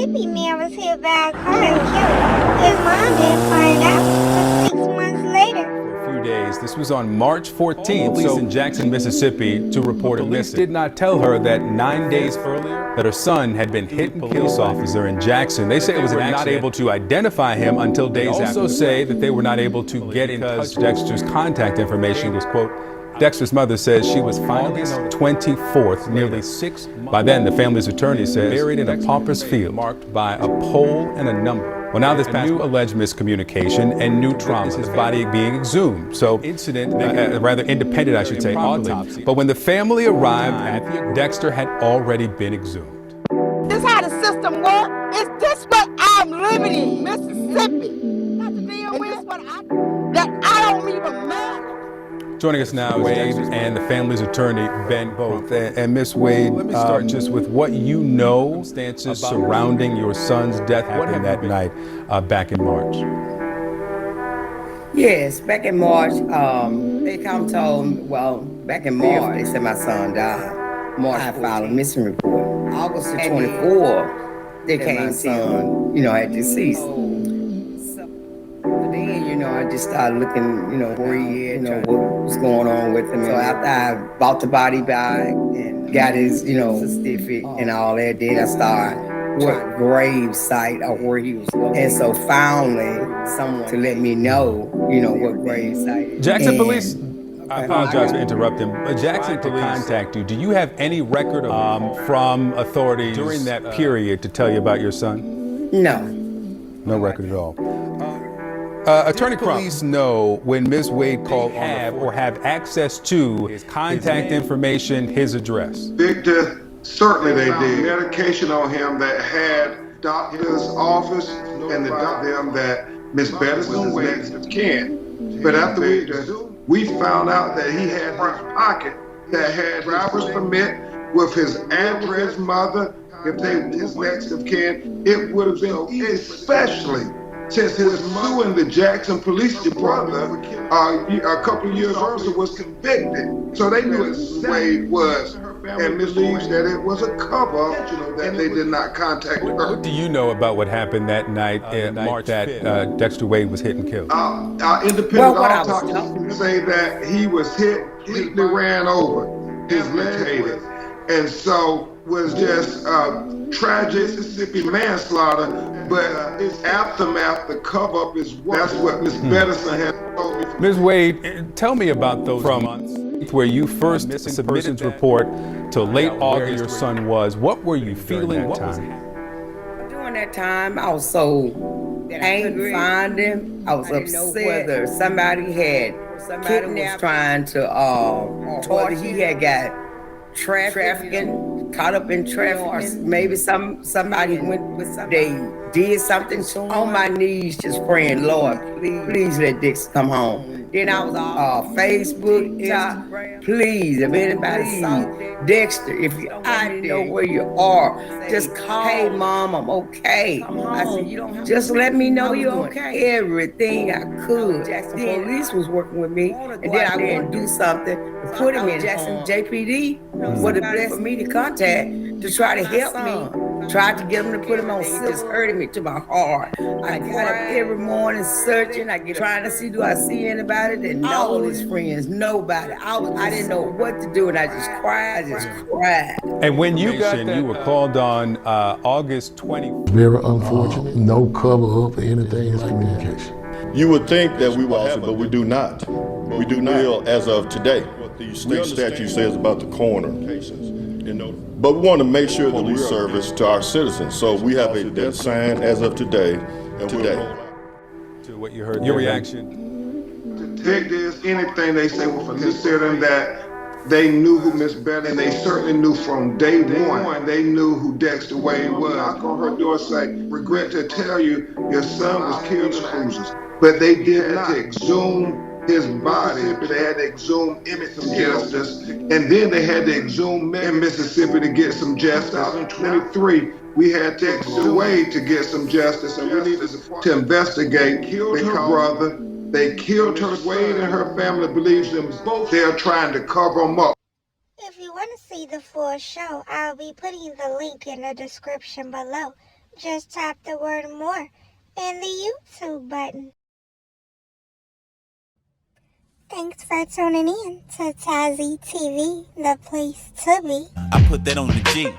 Mississippi man was hit by a car and killed. His mom didn't find out for 6 months later. For a few days, this was on March 14th, police in Jackson, Mississippi, to report a missing. Did not tell her that 9 days earlier, that her son had been hit and killed. Police officer in Jackson. They say it was not able to identify him until days after. They also say that they were not able to get in touch. Dexter's contact information was, quote, Dexter's mother says she was August 24th, nearly 6 months. By then, the family's attorney says buried in a pauper's field marked by a pole and a number. Well, now there's new alleged miscommunication and new trauma. His body being exhumed. So, rather independent, I should say, autopsy. But when the family arrived, Dexter had already been exhumed. This how the system works. Is this what I'm living in, Mississippi? Got to deal with that I don't even know. Joining us now is Wade and the family's attorney, Ben Both. And Miss Wade, let me start just with what you know, circumstances surrounding your son's death. What happened that night back in March? Yes, back in March, they told me, back in March, they said my son died. March, I filed a missing report. August the 24th, they came, my son, had deceased. I just started looking, where he is, what was going on with him. So after I bought the body back and got his, certificate and all that, then I started what grave site or where he was going. And so finally, someone to let me know, what grave site. Jackson Police, I apologize for interrupting, but Jackson Police contact you. Do you have any record from authorities during that period to tell you about your son? No. No record at all. Attorney Police know when Ms. Wade called have access to his contact information, his address. Victor, certainly they did. Medication on him that had doctor's office and the doctor that Miss Bettison was next of kin. But after we found out that he had his pocket that had driver's permit with his address, mother, if they was next of kin, it would have been especially since his mother in the Jackson Police Department a couple of years earlier was convicted. So they knew who Wade was and believes that it was a cover that they did not contact her. What do you know about what happened that night in March that Dexter Wade was hit and killed? Our independent autopsy say that he was hit, completely ran over, his leg hated, and so was just tragic Mississippi manslaughter, but its aftermath, the cover-up is that's what Ms. Bettison had told me. Ms. Wade, tell me about those months where you first submitted the report to late August your son was. What were you feeling that time? During that time, I was so angry, find him. I was upset whether somebody was trying to, whether he had got trafficking, caught up in trafficking, or maybe somebody went with somebody. They did something to him. On my knees just praying, Lord, please let Dexter come home. Then I was on Facebook, Instagram. Please, if anybody saw Dexter, if you know where you are, just call. Hey, Mom, I'm okay. I said, just let me know you're okay. Everything I could. Jackson Police was working with me, and then I went and do something to put him in Jackson JPD. What a blessing for me to contact to try to help me. Tried to get him to put him on. It just hurted me to my heart. I got up every morning searching. Trying to see, do I see anybody that know all his friends? Nobody. I didn't know what to do, and I just cried. And when you got that, you were called on August 20th. Very unfortunate. No cover up or anything. It's communication. You would think that we will have it, but we do not. We do not as of today. What the state statute says about the coroner. But we want to make sure that we service to our citizens. So we have a death sign as of today. To what you heard, your reaction? Detectives, anything they say will consider that they knew who Miss Betty, and they certainly knew from day one, they knew who Dexter Wade was. Knock on her door, say, regret to tell you, your son was killed in cruisers. But they did not exhume his body. They had to exhume Emmett some justice, and then they had to exhume in Mississippi to get some justice. In 2023, we had Dexter Wade to get some justice, and we needed to investigate. Killed her brother. They killed her. Wade and her family believes them both. They're trying to cover them up. If you want to see the full show, I'll be putting the link in the description below. just tap the word more in the YouTube button. Thanks for tuning in to Tazzy TV, the place to be. I put that on the G.